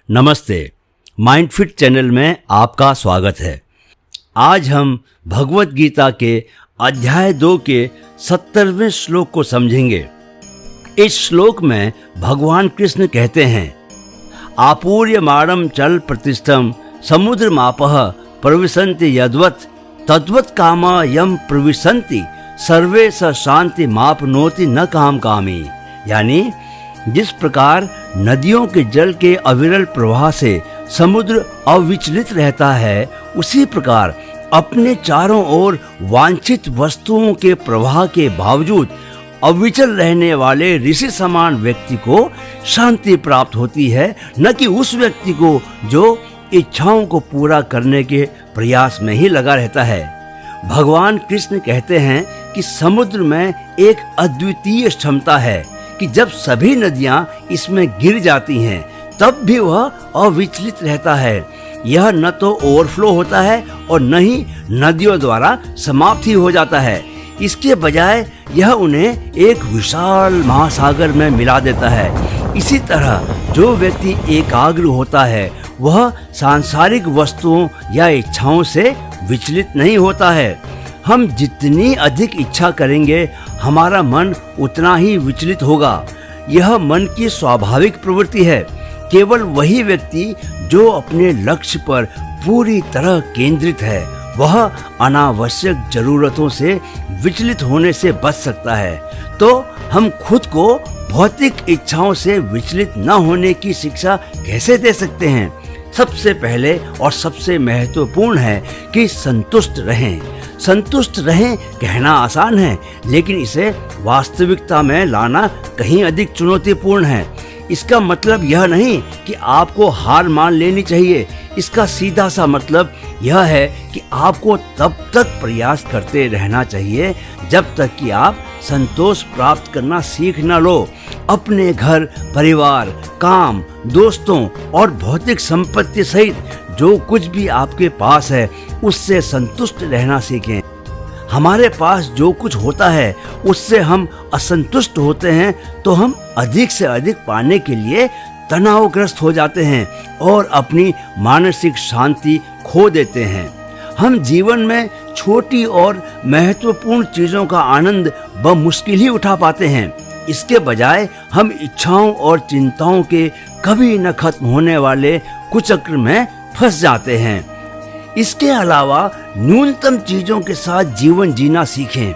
नमस्ते। माइंडफिट चैनल में आपका स्वागत है। आज हम भगवत गीता के अध्याय 2 के 70वें श्लोक को समझेंगे। इस श्लोक में भगवान कृष्ण कहते हैं, आपूर्यमाणं चल प्रतिष्ठम समुद्र मापः प्रविशन्ति यद्वत् तद्वत् कामा यम प्रविशन्ति सर्वे स शांति मापनोति न काम कामी। यानी जिस प्रकार नदियों के जल के अविरल प्रवाह से समुद्र अविचलित रहता है, उसी प्रकार अपने चारों ओर वांछित वस्तुओं के प्रवाह के बावजूद अविचल रहने वाले ऋषि समान व्यक्ति को शांति प्राप्त होती है, न कि उस व्यक्ति को जो इच्छाओं को पूरा करने के प्रयास में ही लगा रहता है। भगवान कृष्ण कहते हैं कि समुद्र में एक अद्वितीय क्षमता है कि जब सभी नदियां इसमें गिर जाती हैं तब भी वह अविचलित रहता है। यह न तो ओवरफ्लो होता है और न ही नदियों द्वारा समाप्ति हो जाता है। इसके बजाय यह उन्हें एक विशाल महासागर में मिला देता है। इसी तरह जो व्यक्ति एकाग्र होता है वह सांसारिक वस्तुओं या इच्छाओं से विचलित नहीं होता है। हम जितनी अधिक इच्छा करेंगे हमारा मन उतना ही विचलित होगा। यह मन की स्वाभाविक प्रवृत्ति है। केवल वही व्यक्ति जो अपने लक्ष्य पर पूरी तरह केंद्रित है वह अनावश्यक जरूरतों से विचलित होने से बच सकता है। तो हम खुद को भौतिक इच्छाओं से विचलित न होने की शिक्षा कैसे दे सकते हैं? सबसे पहले और सबसे महत्वपूर्ण है कि संतुष्ट रहें। संतुष्ट रहें कहना आसान है, लेकिन इसे वास्तविकता में लाना कहीं अधिक चुनौतीपूर्ण है। इसका मतलब यह नहीं कि आपको हार मान लेनी चाहिए। इसका सीधा सा मतलब यह है कि आपको तब तक प्रयास करते रहना चाहिए जब तक कि आप संतोष प्राप्त करना सीख न लो। अपने घर, परिवार, काम, दोस्तों और भौतिक संपत्ति सहित जो कुछ भी आपके पास है उससे संतुष्ट रहना सीखें। हमारे पास जो कुछ होता है उससे हम असंतुष्ट होते हैं तो हम अधिक से अधिक पाने के लिए तनावग्रस्त हो जाते हैं और अपनी मानसिक शांति खो देते हैं। हम जीवन में छोटी और महत्वपूर्ण चीजों का आनंद बमुश्किल ही उठा पाते हैं। इसके बजाय हम इच्छाओं और चिंताओं के कभी न खत्म होने वाले कुचक्र में फंस जाते हैं। इसके अलावा न्यूनतम चीजों के साथ जीवन जीना सीखें।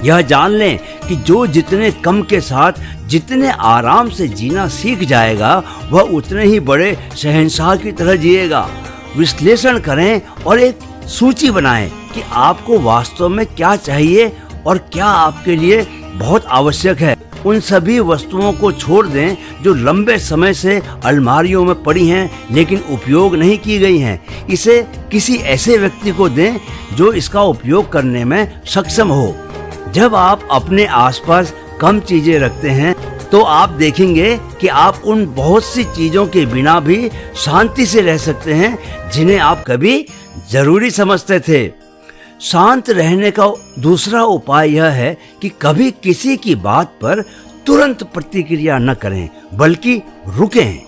यह जान लें कि जो जितने कम के साथ जितने आराम से जीना सीख जाएगा वह उतने ही बड़े शहंशाह की तरह जिएगा। विश्लेषण करें और एक सूची बनाएं कि आपको वास्तव में क्या चाहिए और क्या आपके लिए बहुत आवश्यक है। उन सभी वस्तुओं को छोड़ दें जो लंबे समय से अलमारियों में पड़ी हैं लेकिन उपयोग नहीं की गई हैं। इसे किसी ऐसे व्यक्ति को दें जो इसका उपयोग करने में सक्षम हो। जब आप अपने आसपास कम चीजें रखते हैं तो आप देखेंगे कि आप उन बहुत सी चीजों के बिना भी शांति से रह सकते हैं जिन्हें आप कभी जरूरी समझते थे। शांत रहने का दूसरा उपाय यह है कि कभी किसी की बात पर तुरंत प्रतिक्रिया न करें, बल्कि रुकें।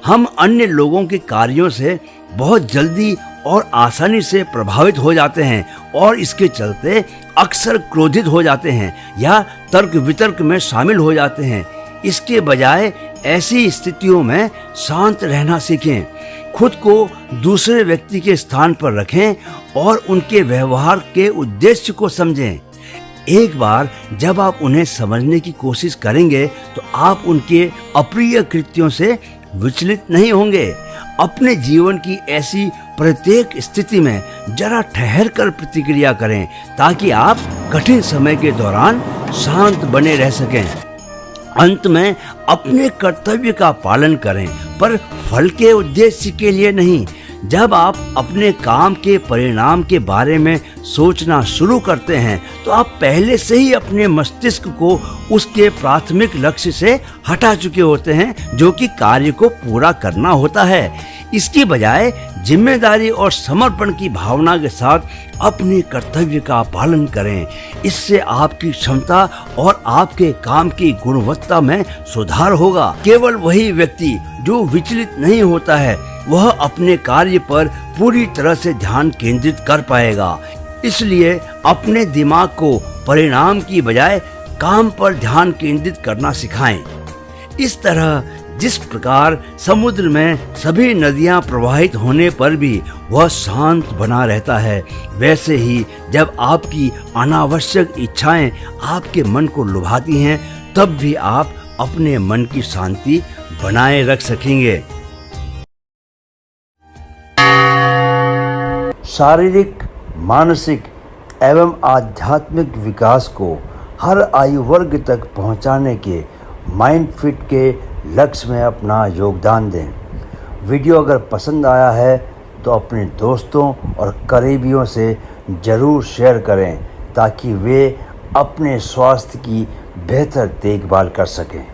हम अन्य लोगों के कार्यों से बहुत जल्दी और आसानी से प्रभावित हो जाते हैं और इसके चलते अक्सर क्रोधित हो जाते हैं या तर्क वितर्क में शामिल हो जाते हैं। इसके बजाय ऐसी स्थितियों में शांत रहना सीखें। खुद को दूसरे व्यक्ति के स्थान पर रखें और उनके व्यवहार के उद्देश्य को समझें। एक बार जब आप उन्हें समझने की कोशिश करेंगे तो आप उनके अप्रिय कृत्यों से विचलित नहीं होंगे। अपने जीवन की ऐसी प्रत्येक स्थिति में जरा ठहर कर प्रतिक्रिया करें ताकि आप कठिन समय के दौरान शांत बने रह सकें। अंत में अपने कर्तव्य का पालन करें, पर फल के उद्देश्य के लिए नहीं। जब आप अपने काम के परिणाम के बारे में सोचना शुरू करते हैं तो आप पहले से ही अपने मस्तिष्क को उसके प्राथमिक लक्ष्य से हटा चुके होते हैं, जो कि कार्य को पूरा करना होता है। इसकी बजाय जिम्मेदारी और समर्पण की भावना के साथ अपने कर्तव्य का पालन करें। इससे आपकी क्षमता और आपके काम की गुणवत्ता में सुधार होगा। केवल वही व्यक्ति जो विचलित नहीं होता है वह अपने कार्य पर पूरी तरह से ध्यान केंद्रित कर पाएगा। इसलिए अपने दिमाग को परिणाम की बजाय काम पर ध्यान केंद्रित करना सिखाएं। इस तरह जिस प्रकार समुद्र में सभी नदियां प्रवाहित होने पर भी वह शांत बना रहता है, वैसे ही जब आपकी अनावश्यक इच्छाएं आपके मन को लुभाती हैं तब भी आप अपने मन की शांति बनाए रख सकेंगे। शारीरिक, मानसिक एवं आध्यात्मिक विकास को हर आयु वर्ग तक पहुंचाने के माइंड फिट के लक्ष्य में अपना योगदान दें। वीडियो अगर पसंद आया है तो अपने दोस्तों और करीबियों से ज़रूर शेयर करें ताकि वे अपने स्वास्थ्य की बेहतर देखभाल कर सकें।